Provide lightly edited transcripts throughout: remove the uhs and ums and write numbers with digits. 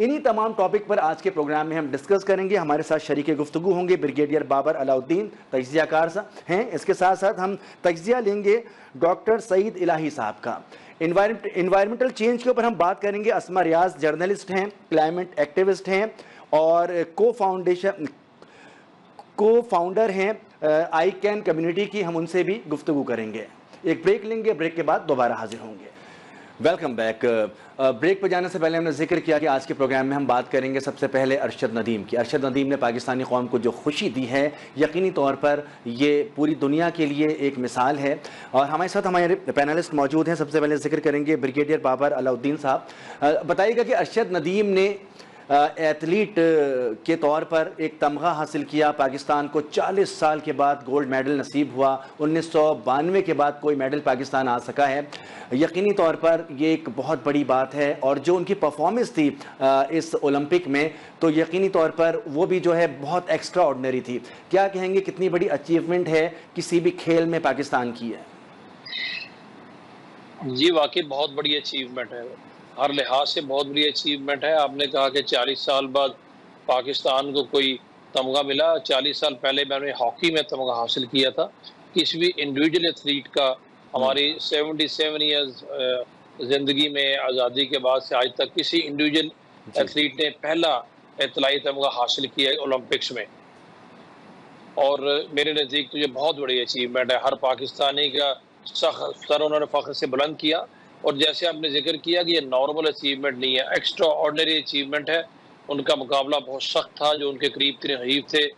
انہی تمام ٹاپک پر آج کے پروگرام میں ہم ڈسکس کریں گے. ہمارے ساتھ شریک گفتگو ہوں گے بریگیڈیئر بابر علاؤالدین, تجزیہ کار ہیں. اس کے ساتھ ساتھ ہم تجزیہ لیں گے ڈاکٹر سعید الہی صاحب کا. انوائرمنٹل چینج کے اوپر ہم بات کریں گے. اسما ریاض جرنلسٹ ہیں, کلائمیٹ ایکٹیوسٹ ہیں اور کو فاؤنڈر ہیں آئی کین کمیونٹی کی. ہم ان سے بھی گفتگو کریں گے. ایک بریک لیں گے, بریک کے بعد دوبارہ حاضر ہوں گے. Welcome back. بریک پہ جانے سے پہلے ہم نے ذکر کیا کہ آج کے پروگرام میں ہم بات کریں گے سب سے پہلے ارشد ندیم کی. ارشد ندیم نے پاکستانی قوم کو جو خوشی دی ہے, یقینی طور پر یہ پوری دنیا کے لیے ایک مثال ہے. اور ہمارے ساتھ ہمارے پینلسٹ موجود ہیں. سب سے پہلے ذکر کریں گے بریگیڈیئر بابر علاؤالدین صاحب. بتائیے گا کہ ارشد ندیم نے ایتھلیٹ کے طور پر ایک تمغہ حاصل کیا. پاکستان کو 40 سال کے بعد گولڈ میڈل نصیب ہوا. 1992 کے بعد کوئی میڈل پاکستان آ سکا ہے. یقینی طور پر یہ ایک بہت بڑی بات ہے. اور جو ان کی پرفارمنس تھی اس اولمپک میں, تو یقینی طور پر وہ بھی جو ہے بہت ایکسٹرا آرڈنری تھی. کیا کہیں گے, کتنی بڑی اچیومنٹ ہے کسی بھی کھیل میں پاکستان کی ہے؟ جی واقعی بہت بڑی اچیومنٹ ہے, ہر لحاظ سے بہت بڑی اچیومنٹ ہے. آپ نے کہا کہ 40 سال بعد پاکستان کو کوئی تمغہ ملا. 40 سال پہلے میں نے ہاکی میں تمغہ حاصل کیا تھا. کسی بھی انڈیویجول ایتھلیٹ کا ہماری 77 ایئرز زندگی میں آزادی کے بعد سے آج تک کسی انڈیویجول ایتھلیٹ نے پہلا اطلاعی تمغہ حاصل کیا ہے اولمپکس میں. اور میرے نزدیک تو یہ بہت بڑی اچیومنٹ ہے. ہر پاکستانی کا سر انہوں نے فخر سے بلند کیا. اور جیسے آپ نے ذکر کیا کہ یہ نارمل اچیومنٹ نہیں ہے, ایکسٹرا آرڈنری اچیومنٹ ہے. ان کا مقابلہ بہت سخت تھا. جو ان کے قریب ترین حریف تھے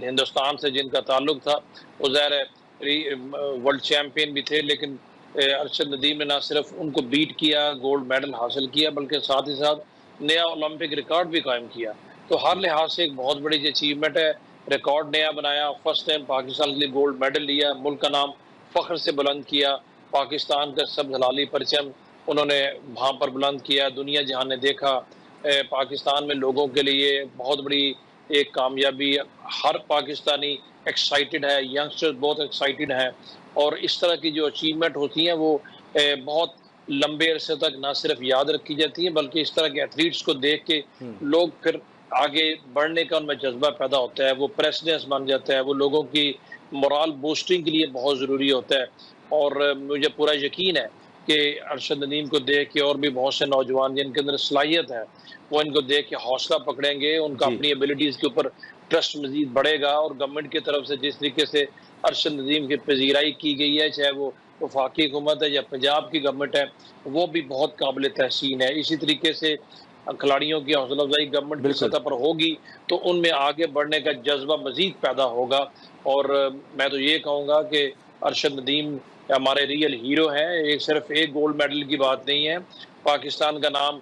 ہندوستان سے جن کا تعلق تھا, وہ ظاہر ہے ورلڈ چیمپئن بھی تھے, لیکن ارشد ندیم نے نہ صرف ان کو بیٹ کیا, گولڈ میڈل حاصل کیا, بلکہ ساتھ ہی ساتھ نیا اولمپک ریکارڈ بھی قائم کیا. تو ہر لحاظ سے ایک بہت بڑی اچیومنٹ ہے. ریکارڈ نیا بنایا, فرسٹ ٹائم پاکستان کے لیے گولڈ میڈل لیا, ملک کا نام فخر سے بلند کیا. پاکستان کا سب ہلالی پرچم انہوں نے وہاں پر بلند کیا. دنیا جہاں نے دیکھا پاکستان میں لوگوں کے لیے بہت بڑی ایک کامیابی. ہر پاکستانی ایکسائٹڈ ہے, ینگسٹر بہت ایکسائٹڈ ہیں. اور اس طرح کی جو اچیومنٹ ہوتی ہیں وہ بہت لمبے عرصے تک نہ صرف یاد رکھی جاتی ہیں, بلکہ اس طرح کے ایتھلیٹس کو دیکھ کے لوگ پھر آگے بڑھنے کا ان میں جذبہ پیدا ہوتا ہے. وہ پریسیڈنس بن جاتا ہے. وہ لوگوں کی مورال بوسٹنگ کے لیے بہت ضروری ہوتا ہے. اور مجھے پورا یقین ہے کہ ارشد ندیم کو دیکھ کے اور بھی بہت سے نوجوان جن کے اندر صلاحیت ہے, وہ ان کو دیکھ کے حوصلہ پکڑیں گے. ان کا اپنی ایبلٹیز کے اوپر ٹرسٹ مزید بڑھے گا. اور گورنمنٹ کی طرف سے جس طریقے سے ارشد ندیم کی پذیرائی کی گئی ہے, چاہے وہ وفاقی حکومت ہے یا پنجاب کی گورنمنٹ ہے, وہ بھی بہت قابل تحسین ہے. اسی طریقے سے کھلاڑیوں کی حوصلہ افزائی گورنمنٹ کی سطح پر ہوگی تو ان میں آگے بڑھنے کا جذبہ مزید پیدا ہوگا. اور میں تو یہ کہوں گا کہ ارشد ندیم ہمارے ریئل ہیرو ہیں. ایک صرف ایک گولڈ میڈل کی بات نہیں ہے. پاکستان کا نام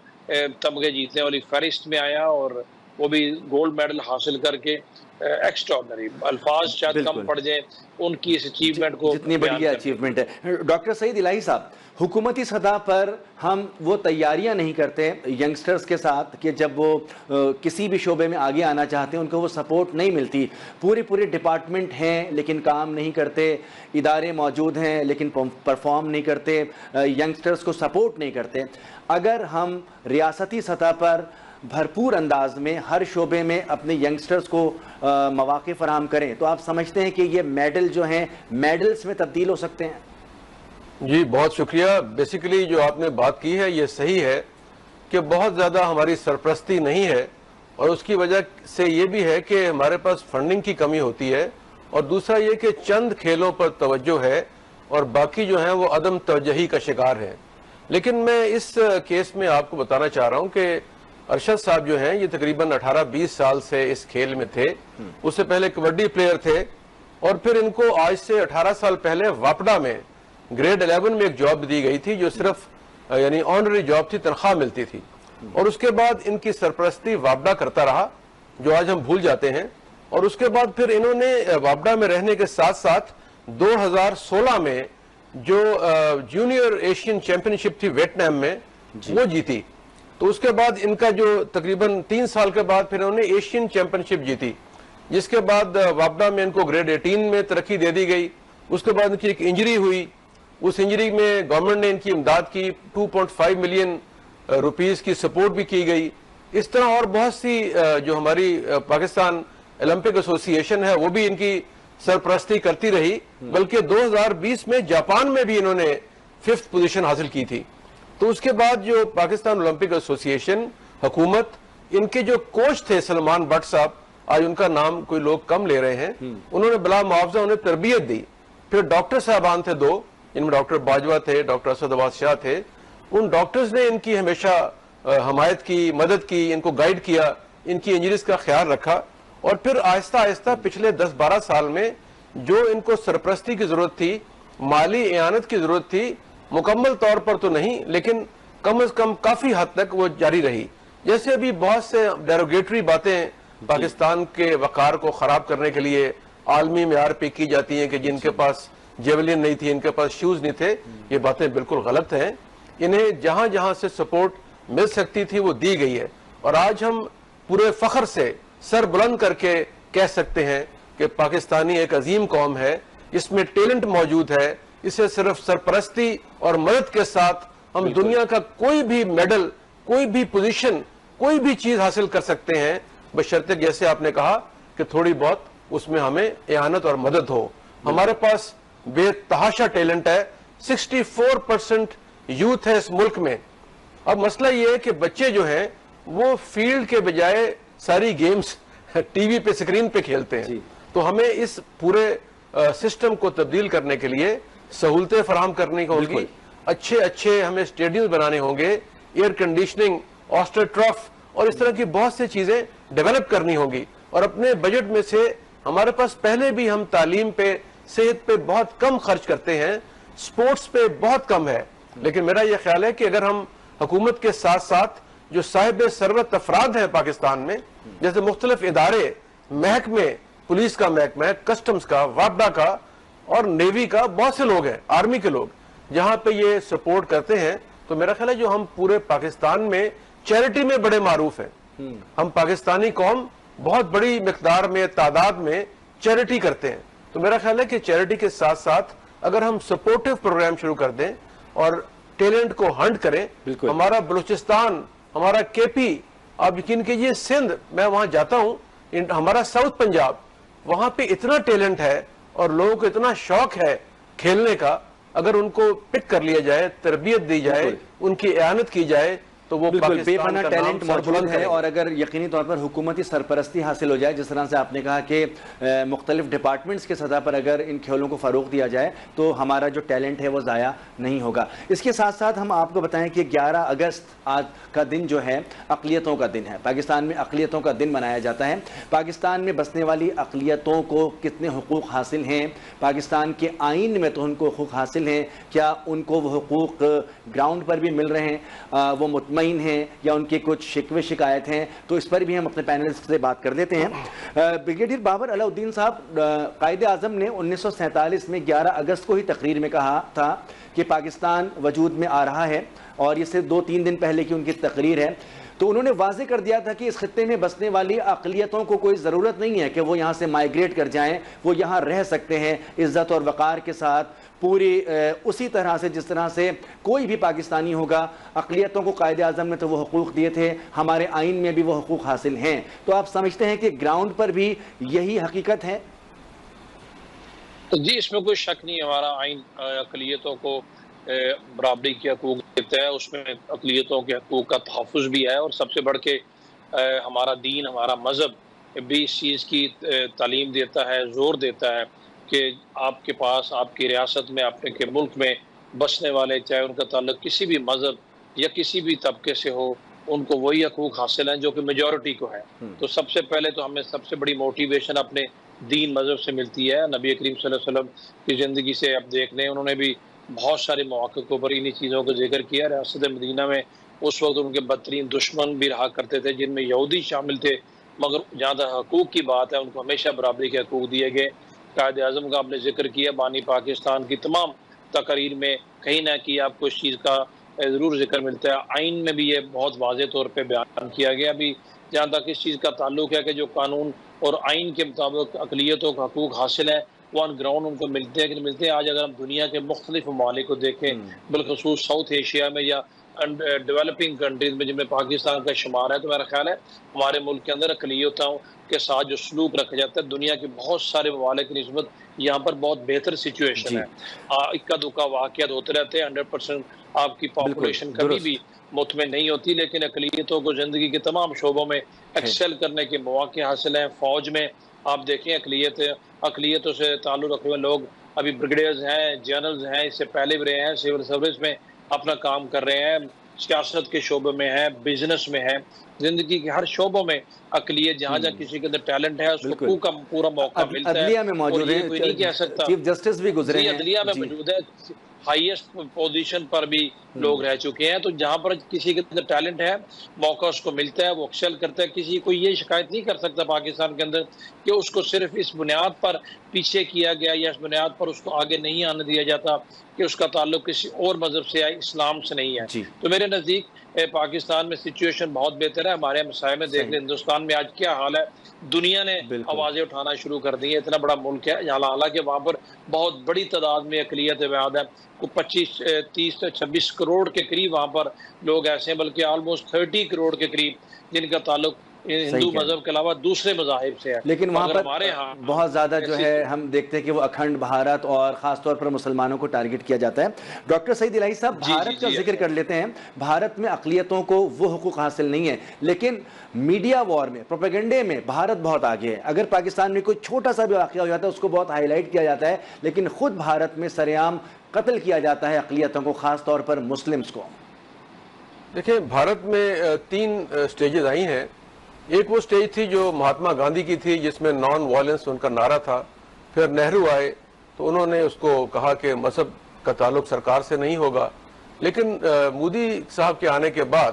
تمغے جیتنے والی فہرست میں آیا, اور وہ بھی گولڈ میڈل حاصل کر کے ایکسٹراڈنری. الفاظ شاید کم پڑ جائیں ان کی اس اچیومنٹ کو, جتنی بڑی اچیومنٹ ہے. ڈاکٹر سعید الہی صاحب, حکومتی سطح پر ہم وہ تیاریاں نہیں کرتے ینگسٹرز کے ساتھ کہ جب وہ کسی بھی شعبے میں آگے آنا چاہتے ہیں ان کو وہ سپورٹ نہیں ملتی. پورے ڈپارٹمنٹ ہیں لیکن کام نہیں کرتے, ادارے موجود ہیں لیکن پرفارم نہیں کرتے, ینگسٹرز کو سپورٹ نہیں کرتے. اگر ہم ریاستی سطح پر بھرپور انداز میں ہر شعبے میں اپنے ینگسٹرز کو مواقع فراہم کریں تو آپ سمجھتے ہیں کہ یہ میڈل جو ہیں میڈلز میں تبدیل ہو سکتے ہیں؟ جی بہت شکریہ. بیسیکلی جو آپ نے بات کی ہے یہ صحیح ہے کہ بہت زیادہ ہماری سرپرستی نہیں ہے, اور اس کی وجہ سے یہ بھی ہے کہ ہمارے پاس فنڈنگ کی کمی ہوتی ہے, اور دوسرا یہ کہ چند کھیلوں پر توجہ ہے اور باقی جو ہیں وہ عدم توجہی کا شکار ہیں. لیکن میں اس کیس میں آپ کو بتانا چاہ رہا ہوں کہ ارشد صاحب جو ہیں یہ تقریباً 18-20 سال سے اس کھیل میں تھے. اس سے پہلے کبڈی پلیئر تھے, اور پھر ان کو آج سے 18 سال پہلے واپڈا میں گریڈ 11 میں ایک جاب دی گئی تھی جو صرف یعنی آنرری جاب تھی, تنخواہ ملتی تھی. اور اس کے بعد ان کی سرپرستی واپڈا کرتا رہا جو آج ہم بھول جاتے ہیں. اور اس کے بعد پھر انہوں نے واپڈا میں رہنے کے ساتھ ساتھ 2016 میں جو جونیئر ایشین چیمپئن شپ تھی ویٹنام میں وہ جیتی. تو اس کے بعد ان کا جو تقریباً 3 سال کے بعد پھر انہوں نے ایشین چیمپئن شپ جیتی, جس کے بعد واپڈا میں ان کو گریڈ 18 میں ترقی دے دی گئی. اس کے بعد ان کی ایک انجری ہوئی, اس انجری میں گورنمنٹ نے ان کی امداد کی, 2.5 ملین روپیز کی سپورٹ بھی کی گئی. اس طرح اور بہت سی جو ہماری پاکستان اولمپک ایسوسی ایشن ہے وہ بھی ان کی سرپرستی کرتی رہی، بلکہ 2020 میں جاپان میں بھی انہوں نے 5th پوزیشن حاصل کی تھی. تو اس کے بعد جو پاکستان اولمپک ایسوسی ایشن، حکومت، ان کے جو کوچ تھے سلمان بٹ صاحب، آج ان کا نام کوئی لوگ کم لے رہے ہیں، انہوں نے بلا معاوضہ انہیں تربیت دی. پھر ڈاکٹر صاحبان تھے 2، جن میں ڈاکٹر باجوہ تھے، ڈاکٹر اسد عباس شاہ تھے. ان ڈاکٹرز نے ان کی ہمیشہ حمایت کی، مدد کی، ان کو گائیڈ کیا، ان کی انجریز کا خیال رکھا. اور پھر آہستہ آہستہ پچھلے 10-12 سال میں جو ان کو سرپرستی کی ضرورت تھی، مالی اعانت کی ضرورت تھی، مکمل طور پر تو نہیں لیکن کم از کم کافی حد تک وہ جاری رہی. جیسے ابھی بہت سے ڈیروگیٹری باتیں پاکستان کے وقار کو خراب کرنے کے لیے عالمی معیار پہ کی جاتی ہیں کہ جن کے پاس جیولین نہیں تھی، ان کے پاس شوز نہیں تھے، یہ باتیں بالکل غلط ہیں. انہیں جہاں جہاں سے سپورٹ مل سکتی تھی وہ دی گئی ہے. اور آج ہم پورے فخر سے سر بلند کر کے کہہ سکتے ہیں کہ پاکستانی ایک عظیم قوم ہے، اس میں ٹیلنٹ موجود ہے. اسے صرف سرپرستی اور مدد کے ساتھ ہم دنیا کا کوئی بھی میڈل، کوئی بھی پوزیشن، کوئی بھی چیز حاصل کر سکتے ہیں، بشرطے جیسے آپ نے کہا کہ تھوڑی بہت اس میں ہمیں اعانت اور مدد ہو. ہمارے پاس بے تحاشا ٹیلنٹ ہے، 64% یوتھ ہے اس ملک میں. اب مسئلہ یہ ہے کہ بچے جو ہیں وہ فیلڈ کے بجائے ساری گیمز ٹی وی پہ، اسکرین پہ کھیلتے ہیں. تو ہمیں اس پورے سسٹم کو تبدیل کرنے کے لیے سہولتیں فراہم کرنی ہوں گی، اچھے ہمیں اسٹیڈیم بنانے ہوں گے، ایئر کنڈیشننگ، آسٹر ٹرف اور اس طرح کی بہت سی چیزیں ڈیولپ کرنی ہوں گی. اور اپنے بجٹ میں سے ہمارے پاس پہلے بھی ہم تعلیم پہ، صحت پہ بہت کم خرچ کرتے ہیں، سپورٹس پہ بہت کم ہے. لیکن میرا یہ خیال ہے کہ اگر ہم حکومت کے ساتھ ساتھ جو صاحب ثروت افراد ہیں پاکستان میں، جیسے مختلف ادارے، محکمے، پولیس کا محکمہ ہے، کسٹمز کا، وابڈا کا اور نیوی کا، بہت سے لوگ ہیں، آرمی کے لوگ، جہاں پہ یہ سپورٹ کرتے ہیں، تو میرا خیال ہے جو ہم پورے پاکستان میں چیریٹی میں بڑے معروف ہیں. ہم پاکستانی قوم بہت بڑی مقدار میں، تعداد میں چیریٹی کرتے ہیں. تو میرا خیال ہے کہ چیریٹی کے ساتھ ساتھ اگر ہم سپورٹیو پروگرام شروع کر دیں اور ٹیلنٹ کو ہنٹ کریں، ہمارا بلوچستان، ہمارا کے پی، آپ یقین کیجئے سندھ، میں وہاں جاتا ہوں، ہمارا ساؤتھ پنجاب، وہاں پہ اتنا ٹیلنٹ ہے اور لوگوں کو اتنا شوق ہے کھیلنے کا. اگر ان کو پک کر لیا جائے، تربیت دی جائے، ان کی اعانت کی جائے تو وہ بالکل بے پناہ ٹیلنٹ موجود ہے. اور اگر یقینی طور پر حکومتی سرپرستی حاصل ہو جائے، جس طرح سے آپ نے کہا کہ مختلف ڈپارٹمنٹس کے سطح پر اگر ان کھیلوں کو فروغ دیا جائے تو ہمارا جو ٹیلنٹ ہے وہ ضائع نہیں ہوگا. اس کے ساتھ ساتھ ہم آپ کو بتائیں کہ 11 اگست آج کا دن جو ہے اقلیتوں کا دن ہے. پاکستان میں اقلیتوں کا دن منایا جاتا ہے. پاکستان میں بسنے والی اقلیتوں کو کتنے حقوق حاصل ہیں؟ پاکستان کے آئین میں تو ان کو حقوق حاصل ہیں، کیا ان کو وہ حقوق گراؤنڈ پر بھی مل رہے ہیں؟ وہ مطمئن ہیں یا ان کے کچھ شکوے شکایت ہیں؟ تو اس پر بھی ہم اپنے پینلسٹ سے بات کر لیتے ہیں. بریگیڈیئر بابر علاء الدین صاحب، قائد اعظم نے 1947 میں 11 اگست کو ہی تقریر میں کہا تھا کہ پاکستان وجود میں آ رہا ہے، اور یہ صرف 2-3 دن پہلے کی ان کی تقریر ہے. تو انہوں نے واضح کر دیا تھا کہ اس خطے میں بسنے والی اقلیتوں کو کوئی ضرورت نہیں ہے کہ وہ یہاں سے مائیگریٹ کر جائیں، وہ یہاں رہ سکتے ہیں عزت اور وقار کے ساتھ، پوری اسی طرح سے جس طرح سے کوئی بھی پاکستانی ہوگا. اقلیتوں کو قائد اعظم نے تو وہ حقوق دیے تھے، ہمارے آئین میں بھی وہ حقوق حاصل ہیں. تو آپ سمجھتے ہیں کہ گراؤنڈ پر بھی یہی حقیقت ہے؟ جی، اس میں کوئی شک نہیں. ہمارا آئین اقلیتوں کو برابری کے حقوق دیتا ہے، اس میں اقلیتوں کے حقوق کا تحفظ بھی ہے. اور سب سے بڑھ کے ہمارا دین، ہمارا مذہب بھی اس چیز کی تعلیم دیتا ہے، زور دیتا ہے کہ آپ کے پاس، آپ کی ریاست میں، آپ کے ملک میں بسنے والے، چاہے ان کا تعلق کسی بھی مذہب یا کسی بھی طبقے سے ہو، ان کو وہی حقوق حاصل ہیں جو کہ میجورٹی کو ہے. تو سب سے پہلے تو ہمیں سب سے بڑی موٹیویشن اپنے دین مذہب سے ملتی ہے. نبی کریم صلی اللہ علیہ وسلم کی زندگی سے آپ دیکھ لیں، انہوں نے بھی بہت سارے مواقع کو پر انہی چیزوں کا ذکر کیا. ریاست مدینہ میں اس وقت ان کے بدترین دشمن بھی رہا کرتے تھے، جن میں یہودی شامل تھے، مگر جہاں تک حقوق کی بات ہے ان کو ہمیشہ برابری کے حقوق دیے گئے. قائد اعظم کا آپ نے ذکر کیا، بانی پاکستان کی تمام تقاریر میں کہیں نہ کہیں آپ کو اس چیز کا ضرور ذکر ملتا ہے. آئین میں بھی یہ بہت واضح طور پہ بیان کیا گیا. ابھی جہاں تک اس چیز کا تعلق ہے کہ جو قانون اور آئین کے مطابق اقلیتوں کو حقوق حاصل ہے وہ آن گراؤنڈ ان کو ملتے ہیں کہ نہیں ملتے ہیں. آج اگر ہم دنیا کے مختلف ممالک کو دیکھیں، بالخصوص ساؤتھ ایشیا میں یا ڈیولپنگ کنٹریز میں جن میں پاکستان کا شمار ہے، تو میرا خیال ہے ہمارے ملک کے اندر اقلیتوں کے ساتھ جو سلوک رکھا جاتا ہے، دنیا کے بہت سارے ممالک کی نسبت یہاں پر بہت بہتر سچویشن ہے۔ اکا دکا واقعات ہوتے رہتے ہیں، 100% آپ کی پاپولیشن کبھی بھی مطمئن نہیں ہوتی، لیکن اقلیتوں کو زندگی کے تمام شعبوں میں ایکسل کرنے کے مواقع حاصل ہیں۔ فوج میں آپ دیکھیں اقلیتوں سے تعلق رکھنے والے لوگ ابھی بریگیڈیئرز ہیں، جنرلز ہیں، اس سے پہلے بھی رہے ہیں، سول سروس میں اپنا کام کر رہے ہیں، سیاست کے شعبے میں ہیں، بزنس میں ہیں، زندگی کے ہر شعبوں میں اقلیت جہاں جہاں کسی کے اندر ٹیلنٹ ہے اس کو پورا موقع ملتا ہے۔ عدلیہ میں موجود ہیں، کوئی نہیں کہہ سکتا، چیف جسٹس بھی گزرے ہیں، عدلیہ میں موجود ہے، ہائیسٹ پوزیشن پر بھی لوگ رہ چکے ہیں۔ تو جہاں پر کسی کے اندر ٹیلنٹ ہے، موقع اس کو ملتا ہے، وہ ایکسل کرتا ہے۔ کسی کو یہ شکایت نہیں کر سکتا پاکستان کے اندر کہ اس کو صرف اس بنیاد پر پیچھے کیا گیا یا اس بنیاد پر اس کو آگے نہیں آنے دیا جاتا کہ اس کا تعلق کسی اور مذہب سے یا اسلام سے نہیں ہے۔ تو میرے نزدیک پاکستان میں سچویشن بہت بہتر ہے۔ ہمارے مسائل میں دیکھ لیں ہندوستان میں آج کیا حال ہے، دنیا نے آوازیں اٹھانا شروع کر دی ہیں۔ اتنا بڑا ملک ہے، حالانکہ وہاں پر بہت بڑی تعداد میں اقلیت آباد ہے، 25 30 سے 26 کروڑ کے قریب وہاں پر لوگ ایسے ہیں، بلکہ آلموسٹ 30 کروڑ کے قریب جن کا تعلق ہندو مذہب کے علاوہ دوسرے مذاہب سے ہے۔ لیکن وہاں پر بہت زیادہ جو ہے ہم دیکھتے ہیں کہ وہ اکھنڈ بھارت اور خاص طور پر مسلمانوں کو ٹارگٹ کیا جاتا ہے۔ ڈاکٹر سعید الہی صاحب، بھارت کا ذکر کر لیتے ہیں۔ بھارت میں اقلیتوں کو وہ حقوق حاصل نہیں ہے، لیکن میڈیا وار میں، پروپیگنڈے میں بھارت بہت آگے ہے۔ اگر پاکستان میں کوئی چھوٹا سا بھی واقعہ ہو جاتا ہے اس کو بہت ہائی لائٹ کیا جاتا ہے، لیکن خود بھارت میں سرعام قتل کیا جاتا ہے اقلیتوں کو، خاص طور پر مسلمز کو۔ دیکھیں، بھارت میں 3 سٹیجز آئی ہیں۔ ایک وہ سٹیج تھی جو مہاتما گاندھی کی تھی، جس میں نان وائلنس ان کا نعرہ تھا۔ پھر نہرو آئے تو انہوں نے اس کو کہا کہ مذہب کا تعلق سرکار سے نہیں ہوگا۔ لیکن مودی صاحب کے آنے کے بعد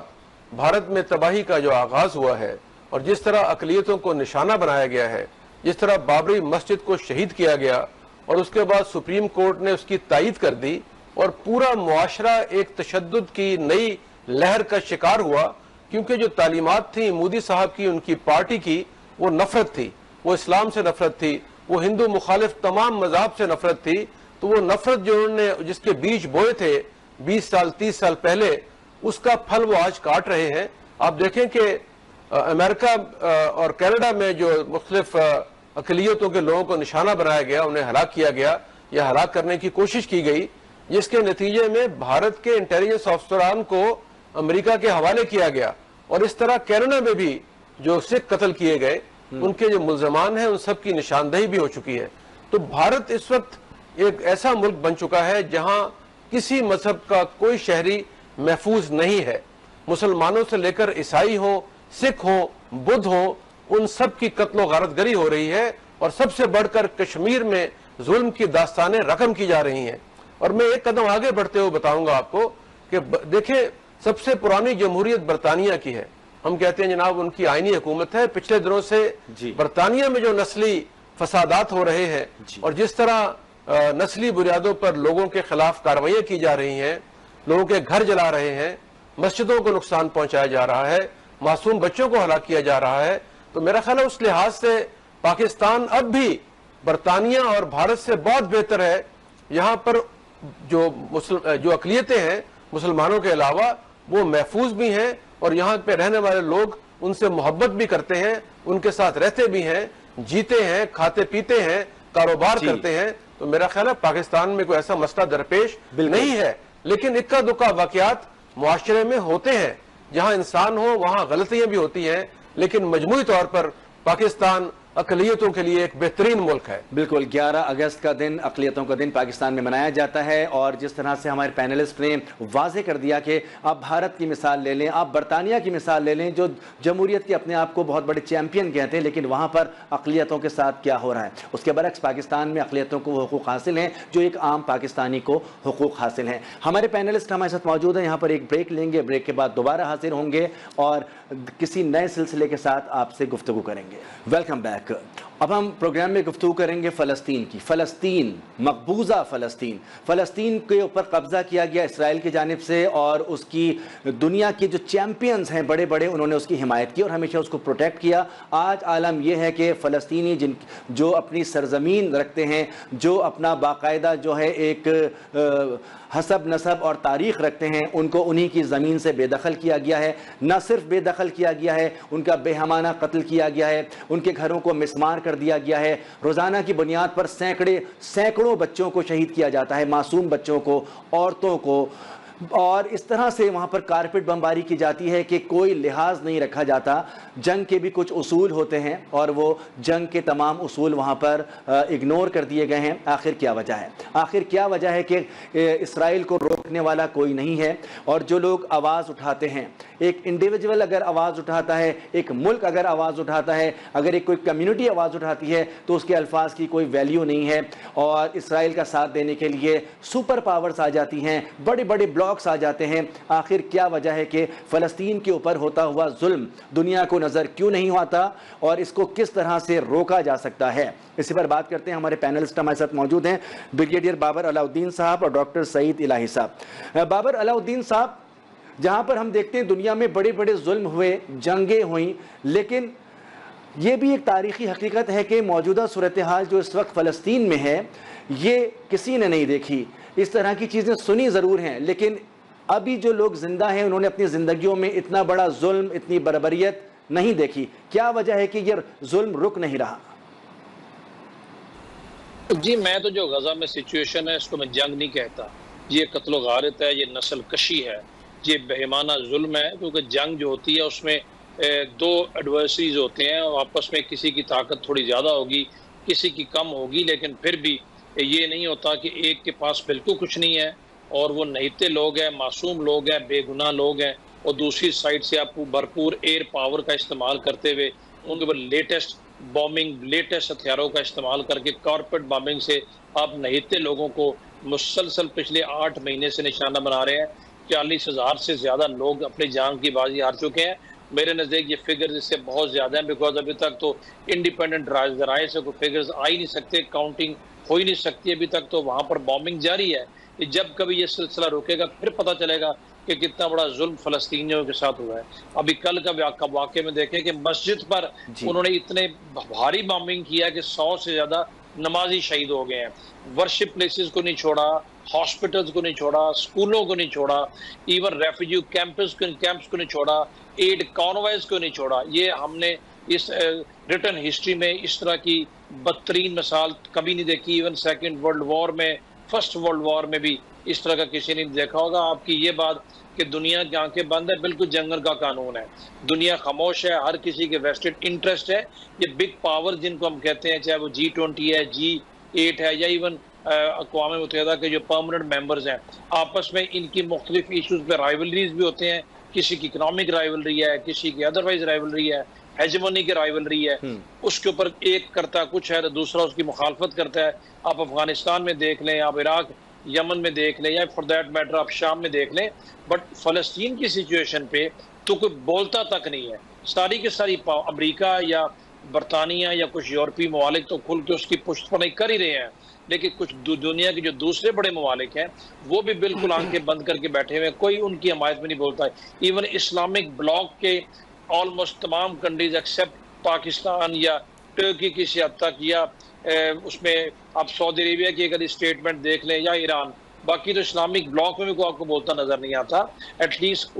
بھارت میں تباہی کا جو آغاز ہوا ہے اور جس طرح اقلیتوں کو نشانہ بنایا گیا ہے، جس طرح بابری مسجد کو شہید کیا گیا اور اس کے بعد سپریم کورٹ نے اس کی تائید کر دی اور پورا معاشرہ ایک تشدد کی نئی لہر کا شکار ہوا، کیونکہ جو تعلیمات تھیں مودی صاحب کی، ان کی پارٹی کی، وہ نفرت تھی، وہ اسلام سے نفرت تھی، وہ ہندو مخالف تمام مذاہب سے نفرت تھی۔ تو وہ نفرت جو انہوں نے جس کے بیج بوئے تھے 20 سال 30 سال پہلے، اس کا پھل وہ آج کاٹ رہے ہیں۔ آپ دیکھیں کہ امریکہ اور کینیڈا میں جو مختلف اقلیتوں کے لوگوں کو نشانہ بنایا گیا، انہیں ہلاک کیا گیا یا ہلاک کرنے کی کوشش کی گئی، جس کے نتیجے میں بھارت کے انٹیلیجنس افسران کو امریکہ کے حوالے کیا گیا۔ اور اس طرح کینیڈا میں بھی جو سکھ قتل کیے گئے، ان کے جو ملزمان ہیں ان سب کی نشاندہی بھی ہو چکی ہے۔ تو بھارت اس وقت ایک ایسا ملک بن چکا ہے جہاں کسی مذہب کا کوئی شہری محفوظ نہیں ہے۔ مسلمانوں سے لے کر عیسائی ہوں، سکھ ہوں، بدھ ہوں، ان سب کی قتل و غارت گری ہو رہی ہے، اور سب سے بڑھ کر کشمیر میں ظلم کی داستانیں رقم کی جا رہی ہیں۔ اور میں ایک قدم آگے بڑھتے ہوئے بتاؤں گا آپ کو کہ دیکھیں، سب سے پرانی جمہوریت برطانیہ کی ہے۔ ہم کہتے ہیں جناب ان کی آئینی حکومت ہے۔ پچھلے دنوں سے برطانیہ میں جو نسلی فسادات ہو رہے ہیں اور جس طرح نسلی بنیادوں پر لوگوں کے خلاف کارروائیاں کی جا رہی ہیں، لوگوں کے گھر جلا رہے ہیں، مسجدوں کو نقصان پہنچایا جا رہا ہے، معصوم بچوں کو ہلاک کیا جا رہا ہے، تو میرا خیال ہے اس لحاظ سے پاکستان اب بھی برطانیہ اور بھارت سے بہت بہتر ہے۔ یہاں پر جو اقلیتیں ہیں مسلمانوں کے علاوہ، وہ محفوظ بھی ہیں، اور یہاں پہ رہنے والے لوگ ان سے محبت بھی کرتے ہیں، ان کے ساتھ رہتے بھی ہیں، جیتے ہیں، کھاتے پیتے ہیں، کاروبار کرتے ہیں۔ تو میرا خیال ہے پاکستان میں کوئی ایسا مسئلہ درپیش نہیں ہے، لیکن اکا دکا واقعات معاشرے میں ہوتے ہیں۔ جہاں انسان ہو وہاں غلطیاں بھی ہوتی ہیں، لیکن مجموعی طور پر پاکستان اقلیتوں کے لیے ایک بہترین ملک ہے۔ بالکل، 11 اگست کا دن اقلیتوں کا دن پاکستان میں منایا جاتا ہے، اور جس طرح سے ہمارے پینلسٹ نے واضح کر دیا کہ آپ بھارت کی مثال لے لیں، آپ برطانیہ کی مثال لے لیں، جو جمہوریت کے اپنے آپ کو بہت بڑے چیمپئن کہتے ہیں، لیکن وہاں پر اقلیتوں کے ساتھ کیا ہو رہا ہے۔ اس کے برعکس پاکستان میں اقلیتوں کو وہ حقوق حاصل ہیں جو ایک عام پاکستانی کو حقوق حاصل ہیں۔ ہمارے پینلسٹ ہمارے ساتھ موجود ہیں، یہاں پر ایک بریک لیں گے، بریک کے بعد دوبارہ حاضر ہوں گے اور کسی نئے سلسلے کے ساتھ آپ سے گفتگو کریں گے۔ Welcome back. اب ہم پروگرام میں گفتگو کریں گے فلسطین کی. فلسطین، مقبوضہ فلسطین کے اوپر قبضہ کیا گیا اسرائیل کی جانب سے، اور اس کی دنیا کے جو چیمپئنز ہیں بڑے بڑے، انہوں نے اس کی حمایت کی اور ہمیشہ اس کو پروٹیکٹ کیا. آج عالم یہ ہے کہ فلسطینی جو اپنی سرزمین رکھتے ہیں، جو اپنا باقاعدہ جو ہے ایک حسب نسب اور تاریخ رکھتے ہیں، ان کو انہی کی زمین سے بے دخل کیا گیا ہے. نہ صرف بے دخل کیا گیا ہے، ان کا بے ہمانہ قتل کیا گیا ہے، ان کے گھروں کو مسمار کر دیا گیا ہے. روزانہ کی بنیاد پر سینکڑوں بچوں کو شہید کیا جاتا ہے، معصوم بچوں کو، عورتوں کو، اور اس طرح سے وہاں پر کارپٹ بمباری کی جاتی ہے کہ کوئی لحاظ نہیں رکھا جاتا. جنگ کے بھی کچھ اصول ہوتے ہیں اور وہ جنگ کے تمام اصول وہاں پر اگنور کر دیے گئے ہیں. آخر کیا وجہ ہے کہ اسرائیل کو روکنے والا کوئی نہیں ہے. اور جو لوگ آواز اٹھاتے ہیں، ایک انڈیویجول اگر آواز اٹھاتا ہے، ایک ملک اگر آواز اٹھاتا ہے، اگر ایک کوئی کمیونٹی آواز اٹھاتی ہے تو اس کے الفاظ کی کوئی ویلیو نہیں ہے. اور اسرائیل کا ساتھ دینے کے لیے سپر پاورز آ جاتی ہیں، بڑے بڑے بلاکس آ جاتے ہیں. آخر کیا وجہ ہے کہ فلسطین کے اوپر ہوتا ہوا ظلم دنیا کو نظر کیوں نہیں آتا، اور اس کو کس طرح سے روکا جا سکتا ہے؟ اسی پر بات کرتے ہیں. ہمارے پینلسٹ ہمارے ساتھ موجود ہیں، بریگیڈیئر بابر علاء الدین صاحب اور ڈاکٹر سعید الہی صاحب. بابر علاء الدین صاحب، جہاں پر ہم دیکھتے ہیں دنیا میں بڑے بڑے ظلم ہوئے، جنگیں ہوئیں، لیکن یہ بھی ایک تاریخی حقیقت ہے کہ موجودہ صورتحال جو اس وقت فلسطین میں ہے، یہ کسی نے نہیں دیکھی. اس طرح کی چیزیں سنی ضرور ہیں، لیکن ابھی جو لوگ زندہ ہیں انہوں نے اپنی زندگیوں میں اتنا بڑا ظلم، اتنی بربریت نہیں دیکھی. کیا وجہ ہے کہ یہ ظلم رک نہیں رہا؟ جی، میں تو جو غزہ میں سچویشن ہے اس کو میں جنگ نہیں کہتا. یہ قتل و غارت ہے، یہ نسل کشی ہے، یہ بہیمانہ ظلم ہے. کیونکہ جنگ جو ہوتی ہے اس میں دو ایڈورسریز ہوتے ہیں، اور آپس میں کسی کی طاقت تھوڑی زیادہ ہوگی، کسی کی کم ہوگی، لیکن پھر بھی یہ نہیں ہوتا کہ ایک کے پاس بالکل کچھ نہیں ہے اور وہ نہتے لوگ ہیں، معصوم لوگ ہیں، بے گناہ لوگ ہیں، اور دوسری سائڈ سے آپ بھرپور ایئر پاور کا استعمال کرتے ہوئے ان کے اوپر لیٹسٹ بامبنگ، لیٹسٹ ہتھیاروں کا استعمال کر کے کارپٹ بامبنگ سے آپ نہتے لوگوں کو مسلسل پچھلے 8 مہینے سے نشانہ بنا رہے ہیں. 40,000 سے زیادہ لوگ اپنی جان کی بازی ہار چکے ہیں. میرے نزدیک یہ فگرز اس سے بہت زیادہ ہیں، بیکاز ابھی تک تو انڈیپینڈنٹ ذرائع سے کوئی فگرز آ ہی نہیں سکتے، کاؤنٹنگ ہو ہی نہیں سکتی. ابھی تک تو وہاں پر بامبنگ جاری ہے. جب کبھی یہ سلسلہ رکے گا پھر پتہ چلے گا کہ کتنا بڑا ظلم فلسطینیوں کے ساتھ ہوا ہے. ابھی کل کا واقعے میں دیکھیں کہ مسجد پر انہوں نے اتنے بھاری بامبنگ کیا کہ 100 سے زیادہ نمازی شہید ہو گئے ہیں. ورشپ پلیسز کو نہیں چھوڑا، ہاسپٹلز کو نہیں چھوڑا، اسکولوں کو نہیں چھوڑا، ایون ریفیوجی کیمپس کو نہیں چھوڑا، ایڈ کانوائز کو نہیں چھوڑا. یہ ہم نے اس ریٹن ہسٹری میں اس طرح کی بدترین مثال کبھی نہیں دیکھی. ایون سیکنڈ ورلڈ وار میں، فرسٹ ورلڈ وار میں بھی اس طرح کا کسی نے دیکھا ہوگا. آپ کی یہ بات کہ دنیا کی آنکھیں بند ہے، بالکل جنگل کا قانون ہے. دنیا خاموش ہے، ہر کسی کے ویسٹڈ انٹرسٹ ہے. یہ بگ پاور جن کو ہم کہتے ہیں، چاہے وہ G20 ہے، G8 ہے، یا ایون اقوام متحدہ کے جو پرماننٹ ممبرز ہیں، آپس میں ان کی مختلف ایشوز پہ رائیولریز بھی ہوتے ہیں. کسی کی اکنامک رائیولری ہے، کسی کی ادروائز رائیولری ہے، ہیجمونی کی رائیولری ہے. اس کے اوپر ایک کرتا کچھ ہے تو دوسرا اس کی مخالفت کرتا ہے. آپ افغانستان میں دیکھ لیں، آپ عراق یمن میں دیکھ لیں، یا فار دیٹ میٹر آپ شام میں دیکھ لیں. بٹ فلسطین کی سچویشن پہ تو کوئی بولتا تک نہیں ہے. ساری کی ساری امریکہ یا برطانیہ یا کچھ یورپی ممالک تو کھل کے اس کی پشت پناہی کر ہی رہے ہیں، لیکن کچھ دنیا کے جو دوسرے بڑے ممالک ہیں وہ بھی بالکل آنکھیں بند کر کے بیٹھے ہوئے ہیں. کوئی ان کی حمایت میں نہیں بولتا ہے. ایون اسلامک بلاک کے آلموسٹ تمام کنٹریز ایکسیپٹ پاکستان یا ٹرکی کی حد تک، یا اس میں آپ سعودی عربیہ کی اگر اسٹیٹمنٹ دیکھ لیں، یا ایران، باقی تو اسلامک بلاک میں بھی کوئی آپ کو بولتا نظر نہیں آتا. ایٹ لیسٹ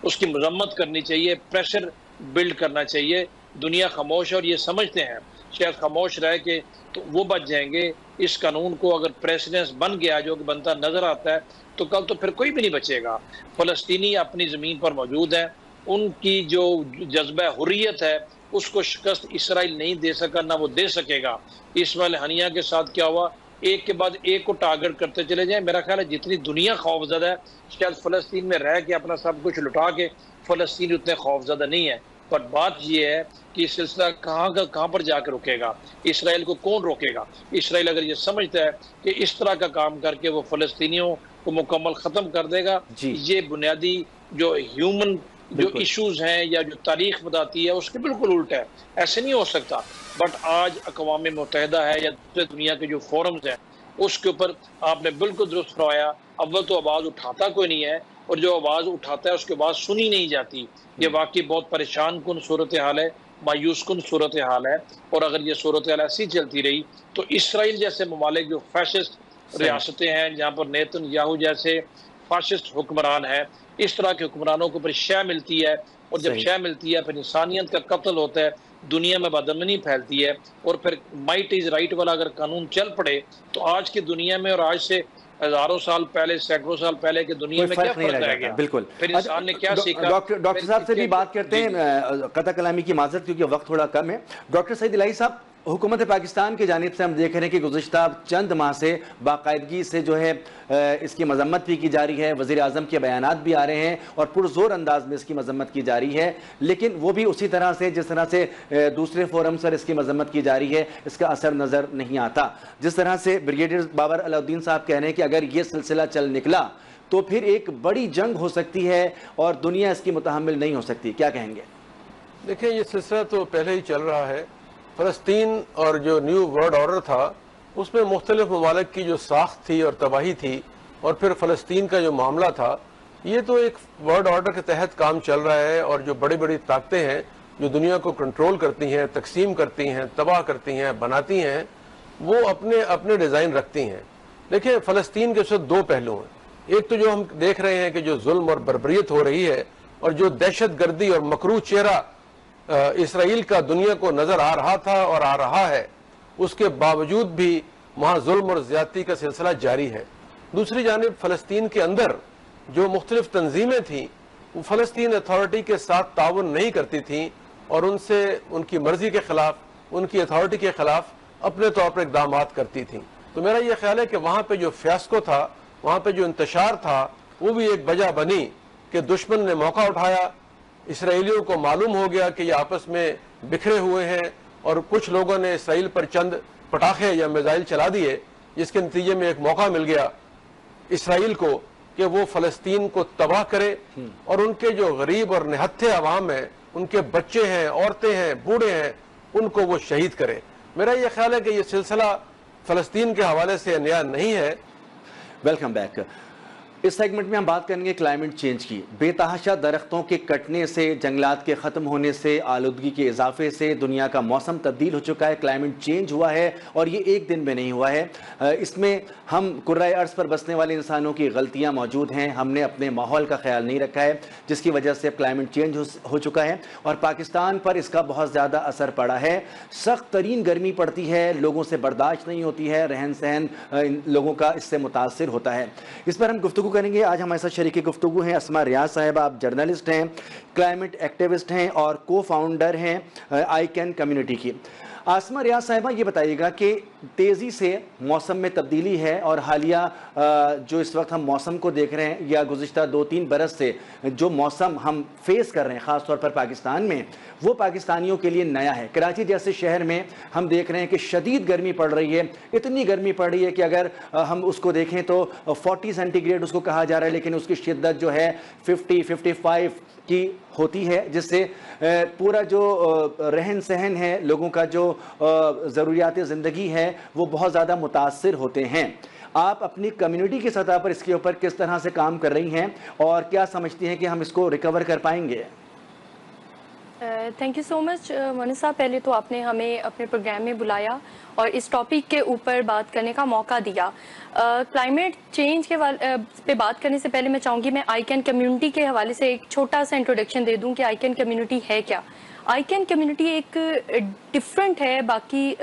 اس کی مذمت کرنی چاہیے، پریشر بلڈ کرنا چاہیے. دنیا خاموش ہے اور یہ سمجھتے ہیں شاید خاموش رہ کے تو وہ بچ جائیں گے. اس قانون کو اگر پریسیڈنس بن گیا جو کہ بنتا نظر آتا ہے تو کل تو پھر کوئی بھی نہیں بچے گا. فلسطینی اپنی زمین پر موجود ہیں، ان کی جو جذبہ حریت ہے اس کو شکست اسرائیل نہیں دے سکا، نہ وہ دے سکے گا. اسماعیل ہنیہ کے ساتھ کیا ہوا، ایک کے بعد ایک کو ٹارگٹ کرتے چلے جائیں. میرا خیال ہے جتنی دنیا خوفزدہ ہے، شاید فلسطین میں رہ کے اپنا سب کچھ لٹا کے فلسطین اتنے خوفزدہ نہیں ہے. پر بات یہ ہے کہ یہ سلسلہ کہاں پر جا کے رکے گا، اسرائیل کو کون روکے گا. اسرائیل اگر یہ سمجھتا ہے کہ اس طرح کا کام کر کے وہ فلسطینیوں کو مکمل ختم کر دے گا، یہ بنیادی جو ہیومن جو ایشوز ہیں یا جو تاریخ بتاتی ہے اس کے بالکل الٹا ہے. ایسے نہیں ہو سکتا. بٹ آج اقوام متحدہ ہے یا دوسرے دنیا کے جو فورمز ہیں اس کے اوپر آپ نے بالکل درست فرمایا. اول تو آواز اٹھاتا کوئی نہیں ہے, اور جو آواز اٹھاتا ہے اس کے بعد سنی نہیں جاتی. یہ واقعی بہت پریشان کن صورتحال ہے, مایوس کن صورتحال ہے. اور اگر یہ صورتحال ایسی چلتی رہی تو اسرائیل جیسے ممالک جو فیشسٹ ریاستیں ہیں جہاں پر نیتن یاہو جیسے فاشسٹ حکمران ہیں, اس طرح کے حکمرانوں کو پھر شے ملتی ہے, اور جب شے ملتی ہے پھر انسانیت کا قتل ہوتا ہے, دنیا میں بدامنی پھیلتی ہے, اور پھر مائٹ از رائٹ والا اگر قانون چل پڑے تو آج کی دنیا میں اور آج سے ہزاروں سال پہلے, سینکڑوں سال پہلے کی دنیا میں کیا فرق رہ گیا؟ بالکل. پھر انسان نے کیا سیکھا؟ ڈاکٹر صاحب سے بھی بات کرتے ہیں, قطع کلامی کی معذرت کیونکہ وقت تھوڑا کم ہے. ڈاکٹر سعید الہی صاحب, حکومت پاکستان کی جانب سے ہم دیکھ رہے ہیں کہ گزشتہ چند ماہ سے باقاعدگی سے جو ہے اس کی مذمت بھی کی جا رہی ہے, وزیر اعظم کے بیانات بھی آ رہے ہیں اور پرزور انداز میں اس کی مذمت کی جا رہی ہے, لیکن وہ بھی اسی طرح سے جس طرح سے دوسرے فورم پر اس کی مذمت کی جا رہی ہے اس کا اثر نظر نہیں آتا. جس طرح سے بریگیڈیئر بابر علاؤالدین صاحب کہہ رہے ہیں کہ اگر یہ سلسلہ چل نکلا تو پھر ایک بڑی جنگ ہو سکتی ہے اور دنیا اس کی متحمل نہیں ہو سکتی, کیا کہیں گے؟ دیکھیں, یہ سلسلہ تو پہلے ہی چل رہا ہے. فلسطین اور جو نیو ورلڈ آرڈر تھا اس میں مختلف ممالک کی جو ساخت تھی اور تباہی تھی, اور پھر فلسطین کا جو معاملہ تھا, یہ تو ایک ورلڈ آرڈر کے تحت کام چل رہا ہے. اور جو بڑی بڑی طاقتیں ہیں جو دنیا کو کنٹرول کرتی ہیں, تقسیم کرتی ہیں, تباہ کرتی ہیں, بناتی ہیں, وہ اپنے ڈیزائن رکھتی ہیں. دیکھیں, فلسطین کے ساتھ دو پہلو ہیں. ایک تو جو ہم دیکھ رہے ہیں کہ جو ظلم اور بربریت ہو رہی ہے اور جو دہشت گردی اور مکروہ چہرہ اسرائیل کا دنیا کو نظر آ رہا تھا اور آ رہا ہے, اس کے باوجود بھی وہاں ظلم اور زیادتی کا سلسلہ جاری ہے. دوسری جانب فلسطین کے اندر جو مختلف تنظیمیں تھیں وہ فلسطین اتھارٹی کے ساتھ تعاون نہیں کرتی تھیں اور ان سے ان کی مرضی کے خلاف, ان کی اتھارٹی کے خلاف اپنے طور پر اقدامات کرتی تھیں. تو میرا یہ خیال ہے کہ وہاں پہ جو فیاسکو تھا, وہاں پہ جو انتشار تھا, وہ بھی ایک وجہ بنی کہ دشمن نے موقع اٹھایا, اسرائیلیوں کو معلوم ہو گیا کہ یہ آپس میں بکھرے ہوئے ہیں, اور کچھ لوگوں نے اسرائیل پر چند پٹاخے یا میزائل چلا دیے, جس کے نتیجے میں ایک موقع مل گیا اسرائیل کو کہ وہ فلسطین کو تباہ کرے, اور ان کے جو غریب اور نہتھے عوام ہیں, ان کے بچے ہیں, عورتیں ہیں, بوڑھے ہیں, ان کو وہ شہید کرے. میرا یہ خیال ہے کہ یہ سلسلہ فلسطین کے حوالے سے نیا نہیں ہے. Welcome back. اس سیگمنٹ میں ہم بات کریں گے کلائمیٹ چینج کی. بے تحاشا درختوں کے کٹنے سے, جنگلات کے ختم ہونے سے, آلودگی کے اضافے سے دنیا کا موسم تبدیل ہو چکا ہے. کلائمیٹ چینج ہوا ہے اور یہ ایک دن میں نہیں ہوا ہے. اس میں ہم کرۂ ارض پر بسنے والے انسانوں کی غلطیاں موجود ہیں. ہم نے اپنے ماحول کا خیال نہیں رکھا ہے, جس کی وجہ سے کلائمیٹ چینج ہو چکا ہے, اور پاکستان پر اس کا بہت زیادہ اثر پڑا ہے. سخت ترین گرمی پڑتی ہے, لوگوں سے برداشت نہیں ہوتی ہے, رہن سہن لوگوں کا اس سے متاثر ہوتا ہے. اس پر ہم گفتگو کریں گے. آج ہمارے ساتھ شریک گفتگو ہیں اسما ریاض صاحبہ. آپ جرنلسٹ ہیں, کلائمیٹ ایکٹیوسٹ ہیں اور کو فاؤنڈر ہیں آئی کین کمیونٹی کی. اسما ریاض صاحبہ, یہ بتائیے گا کہ تیزی سے موسم میں تبدیلی ہے, اور حالیہ جو اس وقت ہم موسم کو دیکھ رہے ہیں یا گزشتہ 2-3 برس سے جو موسم ہم فیس کر رہے ہیں خاص طور پر پاکستان میں, وہ پاکستانیوں کے لیے نیا ہے. کراچی جیسے شہر میں ہم دیکھ رہے ہیں کہ شدید گرمی پڑ رہی ہے. اتنی گرمی پڑ رہی ہے کہ اگر ہم اس کو دیکھیں تو 40 سینٹی گریڈ اس کو کہا جا رہا ہے, لیکن اس کی شدت جو ہے 50-55 کی ہوتی ہے, جس سے پورا جو رہن سہن ہے, لوگوں کا جو ضروریات زندگی ہے, وہ بہت زیادہ متاثر ہوتے ہیں. آپ اپنی کمیونٹی کی سطح پر اس کے اوپر کس طرح سے کام کر رہی ہیں اور کیا سمجھتی ہیں کہ ہم اس کو ریکور کر پائیں گے؟ تھینک یو سو مچ مونس صاحب. پہلے تو آپ نے ہمیں اپنے پروگرام میں بلایا اور اس ٹاپک کے اوپر بات کرنے کا موقع دیا. کلائمیٹ چینج کے پہ بات کرنے سے پہلے میں چاہوں گی میں آئی کین کمیونٹی کے حوالے سے ایک چھوٹا سا انٹروڈکشن دے دوں کہ آئی کین کمیونٹی ہے کیا. آئی کین کمیونٹی ایک ڈفرینٹ ہے, باقی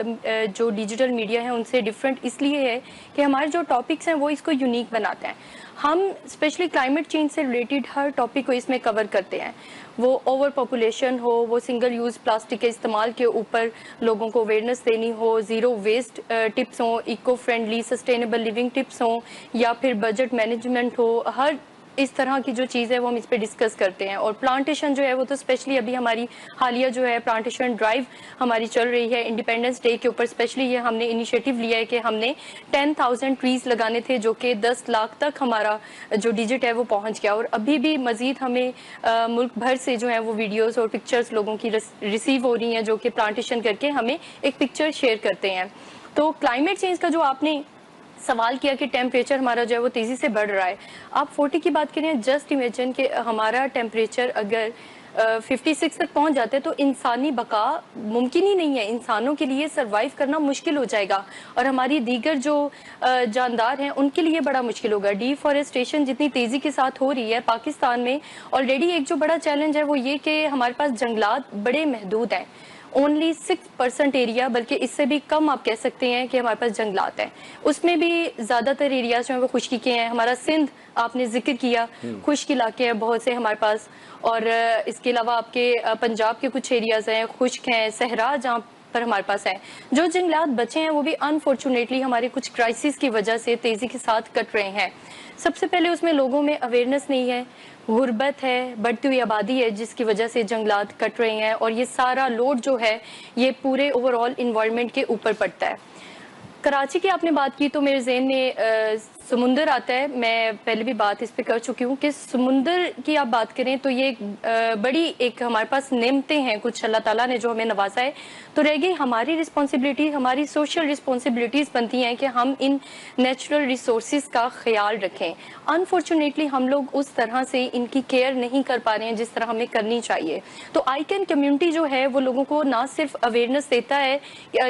جو ڈیجیٹل میڈیا ہیں ان سے ڈفرینٹ اس لیے ہے کہ ہمارے جو ٹاپکس ہیں وہ اس کو یونیک بناتے ہیں. ہم اسپیشلی کلائمیٹ چینج سے ریلیٹڈ ہر ٹاپک کو اس میں کور کرتے ہیں, وہ اوور پاپولیشن ہو, وہ سنگل یوز پلاسٹک کے استعمال کے اوپر لوگوں کو اویئرنیس دینی ہو, زیرو ویسٹ ٹپس ہوں, eco friendly sustainable living tips ہوں, یا پھر بجٹ مینجمنٹ ہو. ہر اس طرح کی جو چیز ہے وہ ہم اس پہ ڈسکس کرتے ہیں. اور پلانٹیشن جو ہے وہ تو اسپیشلی ابھی ہماری حالیہ جو ہے پلانٹیشن ڈرائیو ہماری چل رہی ہے انڈیپینڈنس ڈے کے اوپر. اسپیشلی یہ ہم نے انیشیٹو لیا ہے کہ ہم نے 10,000 ٹریز لگانے تھے, جو کہ 10 لاکھ تک ہمارا جو ڈیجٹ ہے وہ پہنچ گیا. اور ابھی بھی مزید ہمیں ملک بھر سے جو ہے وہ ویڈیوز اور پکچرز لوگوں کی ریسیو ہو رہی ہیں جو کہ پلانٹیشن کر کے ہمیں ایک پکچر شیئر کرتے ہیں. تو کلائمیٹ چینج کا جو آپ نے سوال کیا کہ ٹیمپریچر ہمارا جو ہے وہ تیزی سے بڑھ رہا ہے, آپ 40 کی بات کریں, جسٹ امیجن کہ ہمارا ٹیمپریچر اگر 56 تک پہنچ جاتے تو انسانی بقا ممکن ہی نہیں ہے, انسانوں کے لیے سروائیو کرنا مشکل ہو جائے گا, اور ہماری دیگر جو جاندار ہیں ان کے لیے بڑا مشکل ہوگا. ڈیفارسٹیشن جتنی تیزی کے ساتھ ہو رہی ہے پاکستان میں, آلریڈی ایک جو بڑا چیلنج ہے وہ یہ کہ ہمارے پاس جنگلات بڑے محدود ہیں, اونلی 6% ایریا, بلکہ اس سے بھی کم آپ کہہ سکتے ہیں کہ ہمارے پاس جنگلات ہیں. اس میں بھی زیادہ تر ایریاز جو ہیں وہ خشکی کے ہیں. ہمارا سندھ آپ نے ذکر کیا, خشک علاقے ہیں بہت سے ہمارے پاس, اور اس کے علاوہ آپ کے پنجاب کے کچھ ایریاز ہیں خشک ہیں, صحرا جہاں پر ہمارے پاس ہیں. جو جنگلات بچے ہیں وہ بھی انفارچونیٹلی ہمارے کچھ کرائسس کی وجہ سے تیزی کے ساتھ کٹ رہے ہیں. سب سے پہلے اس میں لوگوں میں اویئرنیس نہیں ہے, غربت ہے, بڑھتی ہوئی آبادی ہے جس کی وجہ سے جنگلات کٹ رہے ہیں, اور یہ سارا لوڈ جو ہے یہ پورے اوور آل انوائرمنٹ کے اوپر پڑتا ہے. کراچی کی آپ نے بات کی تو میرے ذہن میں سمندر آتا ہے. میں پہلے بھی بات اس پہ کر چکی ہوں کہ سمندر کی آپ بات کریں تو یہ بڑی ایک ہمارے پاس نعمتیں ہیں کچھ اللہ تعالیٰ نے جو ہمیں نوازا ہے. تو رہ گئی ہماری رسپانسبلٹی, ہماری سوشل رسپانسبلٹیز بنتی ہیں کہ ہم ان نیچرل ریسورسز کا خیال رکھیں. انفارچونیٹلی ہم لوگ اس طرح سے ان کی کیئر نہیں کر پا رہے ہیں جس طرح ہمیں کرنی چاہیے. تو آئی کین کمیونٹی جو ہے وہ لوگوں کو نہ صرف اویئرنیس دیتا ہے,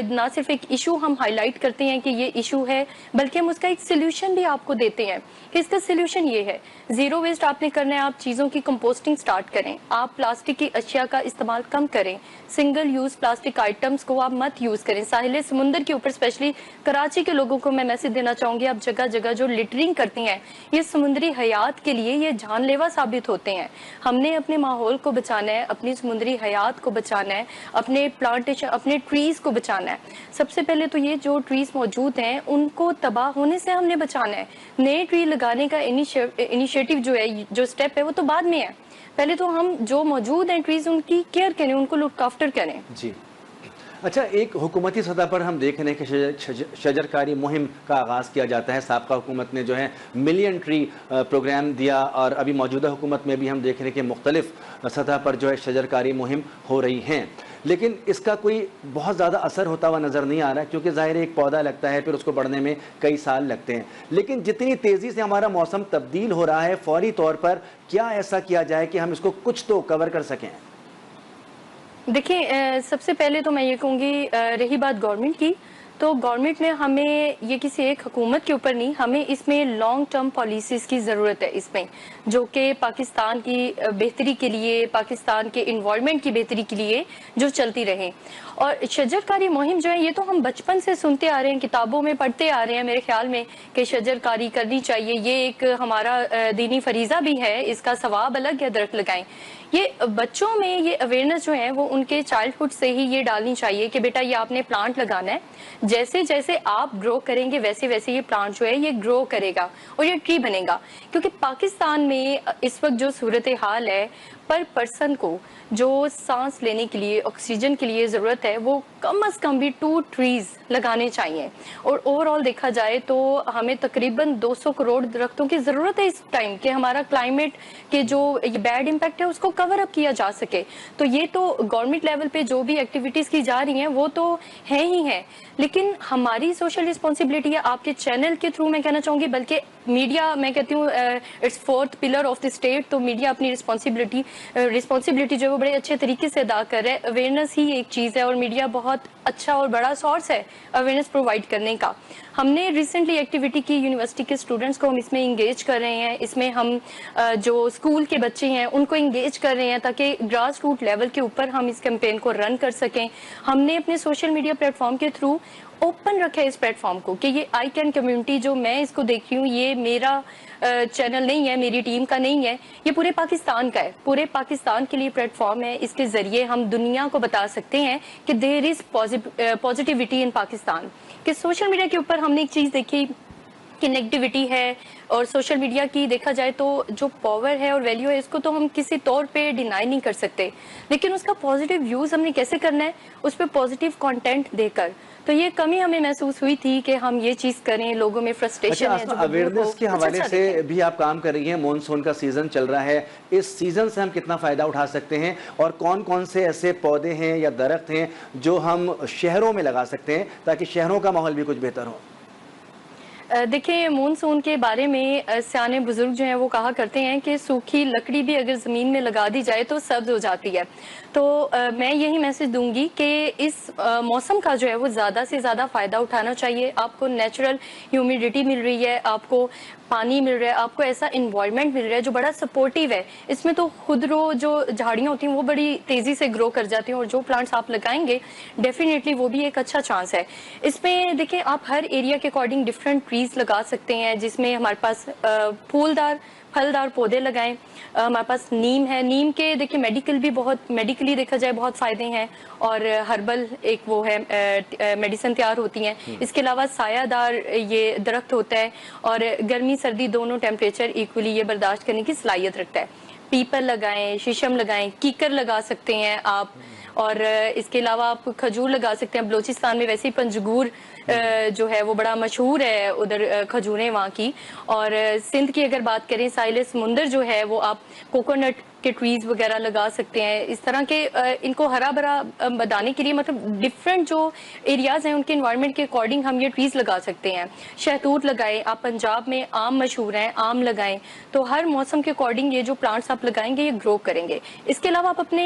نہ صرف ایک ایشو ہم ہائی لائٹ کرتے ہیں کہ یہ ایشو ہے, بلکہ ہم اس کا ایک سلیوشن بھی آپ کو دیتے ہیں کہ اس کا سلیوشن یہ ہے, زیرو ویسٹ آپ نے کرنا ہے, آپ چیزوں کی کمپوسٹنگ سٹارٹ کریں, آپ پلاسٹک کی اشیاء کا استعمال کم کریں, سنگل یوز پلاسٹک آئٹمس کو آپ مت یوز کریں. ساحل سمندر کے اوپر اسپیشلی کراچی کے لوگوں کو میں میسج دینا چاہوں گی, آپ جگہ جگہ جو لٹرنگ کرتی ہیں یہ سمندری حیات کے لیے یہ جان لیوا ثابت ہوتے ہیں. ہم نے اپنے ماحول کو بچانا ہے, اپنی سمندری حیات کو بچانا ہے, اپنے پلانٹیشن اپنے ٹریز کو بچانا ہے. سب سے پہلے تو یہ جو ٹریز موجود ہیں ان کو تباہ ہونے سے ہم نے بچانا ہے. نئے ٹری لگانے کا انیشیٹو جو ہے, جو سٹیپ ہے وہ تو بعد میں ہے. پہلے تو ہم جو موجود ہیں ٹریز ان کی کیئر کریں, ان کو لک آفٹر کریں. جی اچھا, ایک حکومتی سطح پر ہم دیکھ رہے ہیں کہ شجر کاری مہم کا آغاز کیا جاتا ہے. سابقہ حکومت نے جو ہے ملین ٹری پروگرام دیا, اور ابھی موجودہ حکومت میں بھی ہم دیکھ رہے ہیں کہ مختلف سطح پر جو ہے شجر کاری مہم ہو رہی ہیں, لیکن اس کا کوئی بہت زیادہ اثر ہوتا ہوا نظر نہیں آ رہا ہے, کیونکہ ظاہر ایک پودا لگتا ہے پھر اس کو بڑھنے میں کئی سال لگتے ہیں. لیکن جتنی تیزی سے ہمارا موسم تبدیل ہو رہا ہے, فوری طور پر کیا ایسا کیا جائے کہ ہم اس کو کچھ تو کور کر سکیں؟ دیکھیں, سب سے پہلے تو میں یہ کہوں گی, رہی بات گورنمنٹ کی, تو گورنمنٹ نے ہمیں یہ کسی ایک حکومت کے اوپر نہیں, ہمیں اس میں لانگ ٹرم پالیسیز کی ضرورت ہے اس میں, جو کہ پاکستان کی بہتری کے لیے, پاکستان کے انوائرمنٹ کی بہتری کے لیے جو چلتی رہیں. اور شجر کاری مہم جو ہے یہ تو ہم بچپن سے سنتے آ رہے ہیں, کتابوں میں پڑھتے آ رہے ہیں میرے خیال میں کہ شجر کاری کرنی چاہیے, یہ ایک ہمارا دینی فریضہ بھی ہے, اس کا ثواب الگ ہے, درخت لگائیں. یہ بچوں میں یہ اویئرنیس جو ہے وہ ان کے چائلڈ ہوڈ سے ہی یہ ڈالنی چاہیے کہ بیٹا یہ آپ نے پلانٹ لگانا ہے, جیسے جیسے آپ گرو کریں گے ویسے ویسے یہ پلانٹ جو ہے یہ گرو کرے گا اور یہ ٹری بنے گا. کیونکہ پاکستان میں اس وقت جو صورتحال ہے, پر پرسن کو جو سانس لینے کے لیے آکسیجن کے لیے ضرورت ہے وہ کم از کم بھی 2 ٹریز لگانے چاہیے. اور اوور آل دیکھا جائے تو ہمیں تقریباً 200 کروڑ درختوں کی ضرورت ہے اس ٹائم کہ ہمارا کلائمیٹ کے جو بیڈ امپیکٹ ہے اس کو کور اپ کیا جا سکے. تو یہ تو گورنمنٹ لیول پہ جو بھی ایکٹیویٹیز کی جا رہی ہیں وہ تو ہیں ہی ہیں, لیکن ہماری سوشل رسپانسبلٹی ہے آپ کے چینل کے تھرو میں کہنا چاہوں گی, بلکہ میڈیا میں کہتی ہوں it's 4th pillar of the state, تو میڈیا اپنی رسپانسبلٹی جو ہے وہ بڑے اچھے طریقے سے ادا کر رہا ہے. اویئرنیس ہی ایک چیز ہے اور میڈیا بہت اچھا اور بڑا سورس ہے اویئرنیس پرووائڈ کرنے کا. ہم نے ریسنٹلی ایکٹیویٹی کی یونیورسٹی کے اسٹوڈنٹس کو ہم اس میں انگیج کر رہے ہیں, اس میں ہم جو اسکول کے بچے ہیں ان کو انگیج کر رہے ہیں تاکہ گراس روٹ لیول کے اوپر ہم اس کیمپین کو رن کر سکیں. ہم نے اپنے سوشل میڈیا پلیٹ فارم کے تھرو اوپن رکھا ہے اس پلیٹ فارم کو کہ یہ آئی کین کمیونٹی جو میں اس کو دیکھ رہی ہوں یہ میرا چینل نہیں ہے, میری ٹیم کا نہیں ہے, یہ پورے پاکستان کا ہے, پورے پاکستان کے لیے پلیٹ فارم ہے. اس کے ذریعے ہم دنیا کو بتا سکتے ہیں کہ دیر از پازیٹیوٹی ان پاکستان. کہ سوشل میڈیا کے اوپر ہم نے ایک چیز دیکھی, کنیکٹیوٹی ہے اور سوشل میڈیا کی دیکھا جائے تو جو پاور ہے اور ویلیو ہے اس کو تو ہم کسی طور پہ ڈینائی نہیں کر سکتے، لیکن اس کا پازیٹیو یوز ہم نے کیسے کرنا ہے، اس پہ پازیٹیو کنٹینٹ دے کر. تو یہ کمی ہمیں محسوس ہوئی تھی کہ ہم یہ چیز کریں، لوگوں میں فرسٹریشن ہے. اویئرنیس کے حوالے سے بھی آپ کام کر رہی ہیں، مونسون کا سیزن چل رہا ہے، اس سیزن سے ہم کتنا فائدہ اٹھا سکتے ہیں اور کون کون سے ایسے پودے ہیں یا درخت ہیں جو ہم شہروں میں لگا سکتے ہیں تاکہ شہروں کا ماحول بھی کچھ بہتر ہو؟ دیکھیں مونسون کے بارے میں سیانے بزرگ جو ہیں وہ کہا کرتے ہیں کہ سوکھی لکڑی بھی اگر زمین میں لگا دی جائے تو سبز ہو جاتی ہے. تو میں یہی میسج دوں گی کہ اس موسم کا جو ہے وہ زیادہ سے زیادہ فائدہ اٹھانا چاہیے. آپ کو نیچرل ہیومیڈیٹی مل رہی ہے، آپ کو پانی مل رہا ہے، آپ کو ایسا انوائرمنٹ مل رہا ہے جو بڑا سپورٹیو ہے. اس میں تو خود رو جو جھاڑیاں ہوتی ہیں وہ بڑی تیزی سے گرو کر جاتی ہیں، اور جو پلانٹس آپ لگائیں گے ڈیفینیٹلی وہ بھی ایک اچھا چانس ہے. اس میں دیکھیں آپ ہر ایریا کے اکارڈنگ ڈفرینٹ ٹریز لگا سکتے ہیں، جس میں ہمارے پاس پھولدار پھلدار پودے لگائیں. ہمارے پاس نیم ہے، نیم کے دیکھیں میڈیکل بھی بہت، میڈیکلی دیکھا جائے بہت فائدے ہیں، اور ہربل ایک وہ ہے میڈیسن تیار ہوتی ہیں. اس کے علاوہ سایہ دار یہ درخت ہوتا ہے اور گرمی سردی دونوں ٹیمپریچر ایکولی یہ برداشت کرنے کی صلاحیت رکھتا ہے. پیپل لگائیں، شیشم لگائیں، کیکر لگا سکتے ہیں آپ، اور اس کے علاوہ آپ کھجور لگا سکتے ہیں. بلوچستان میں ویسے ہی پنجگور جو ہے وہ بڑا مشہور ہے ادھر کھجوریں وہاں کی. اور سندھ کی اگر بات کریں ساحل سمندر جو ہے وہ آپ کوکونٹ کے ٹریز وغیرہ لگا سکتے ہیں. اس طرح کے ان کو ہرا بھرا بنانے کے لیے مطلب ڈفرینٹ جو ایریاز ہیں ان کے انوائرمنٹ کے اکارڈنگ ہم یہ ٹریز لگا سکتے ہیں. شہتوت لگائیں آپ، پنجاب میں آم مشہور ہیں، آم لگائیں. تو ہر موسم کے اکارڈنگ یہ جو پلانٹس آپ لگائیں گے یہ گرو کریں گے. اس کے علاوہ آپ اپنے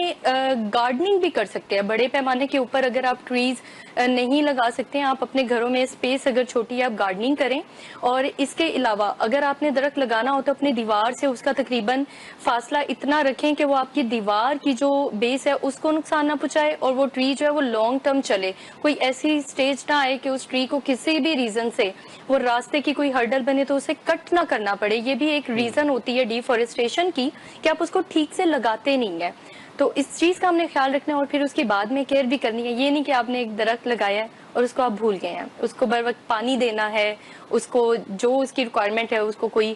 گارڈننگ بھی کر سکتے ہیں بڑے پیمانے کے اوپر. اگر آپ ٹریز نہیں لگا سکتے ہیں، آپ اپنے گھروں میں اسپیس اگر چھوٹی ہے آپ گارڈننگ کریں. اور اس کے علاوہ اگر آپ نے درخت لگانا ہو تو اپنی دیوار سے اس کا تقریباً فاصلہ اتنا رکھیں کہ وہ آپ کی دیوار کی جو بیس ہے اس کو نقصان نہ پہنچائے، اور وہ ٹری جو ہے وہ لانگ ٹرم چلے. کوئی ایسی سٹیج نہ آئے کہ اس ٹری کو کسی بھی ریزن سے وہ راستے کی کوئی ہرڈل بنے تو اسے کٹ نہ کرنا پڑے. یہ بھی ایک ریزن ہوتی ہے ڈیفارسٹریشن کی کہ آپ اس کو ٹھیک سے لگاتے نہیں ہیں. تو اس چیز کا ہم نے خیال رکھنا ہے، اور پھر اس کے بعد میں کیئر بھی کرنی ہے. یہ نہیں کہ آپ نے ایک درخت لگایا ہے اور اس کو آپ بھول گئے ہیں. اس کو بر وقت پانی دینا ہے، اس کو جو اس کی ریکوائرمنٹ ہے، اس کو کوئی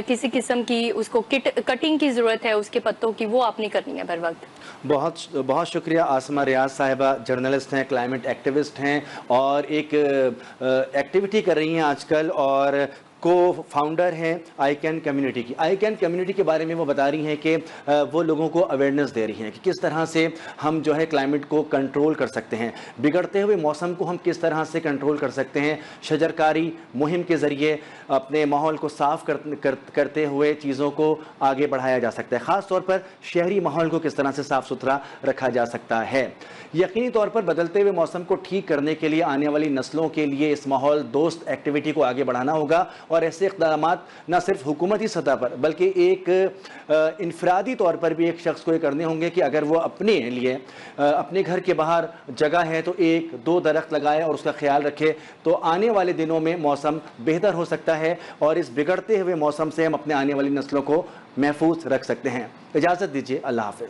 کسی قسم کی اس کو کٹنگ کی ضرورت ہے اس کے پتوں کی، وہ آپ نے کرنی ہے بر وقت. بہت بہت شکریہ عاصمہ ریاض صاحبہ، جرنلسٹ ہیں، کلائمیٹ ایکٹیوسٹ ہیں، اور ایک ایکٹیویٹی کر رہی ہیں آج کل، اور کو فاؤنڈر ہیں آئی کین کمیونٹی کی. آئی کین کمیونٹی کے بارے میں وہ بتا رہی ہیں کہ وہ لوگوں کو اویئرنیس دے رہی ہیں کہ کس طرح سے ہم جو ہے کلائمیٹ کو کنٹرول کر سکتے ہیں، بگڑتے ہوئے موسم کو ہم کس طرح سے کنٹرول کر سکتے ہیں. شجرکاری مہم کے ذریعے اپنے ماحول کو صاف کرتے ہوئے چیزوں کو آگے بڑھایا جا سکتا ہے. خاص طور پر شہری ماحول کو کس طرح سے صاف ستھرا رکھا جا سکتا ہے. یقینی طور پر بدلتے ہوئے موسم کو ٹھیک کرنے کے لیے آنے والی نسلوں کے لیے اس ماحول دوست ایکٹیویٹی کو آگے بڑھانا ہوگا، اور ایسے اقدامات نہ صرف حکومتی سطح پر بلکہ ایک انفرادی طور پر بھی ایک شخص کو یہ کرنے ہوں گے کہ اگر وہ اپنے لیے اپنے گھر کے باہر جگہ ہے تو 1-2 درخت لگائے اور اس کا خیال رکھے، تو آنے والے دنوں میں موسم بہتر ہو سکتا ہے، اور اس بگڑتے ہوئے موسم سے ہم اپنے آنے والی نسلوں کو محفوظ رکھ سکتے ہیں. اجازت دیجیے، اللہ حافظ.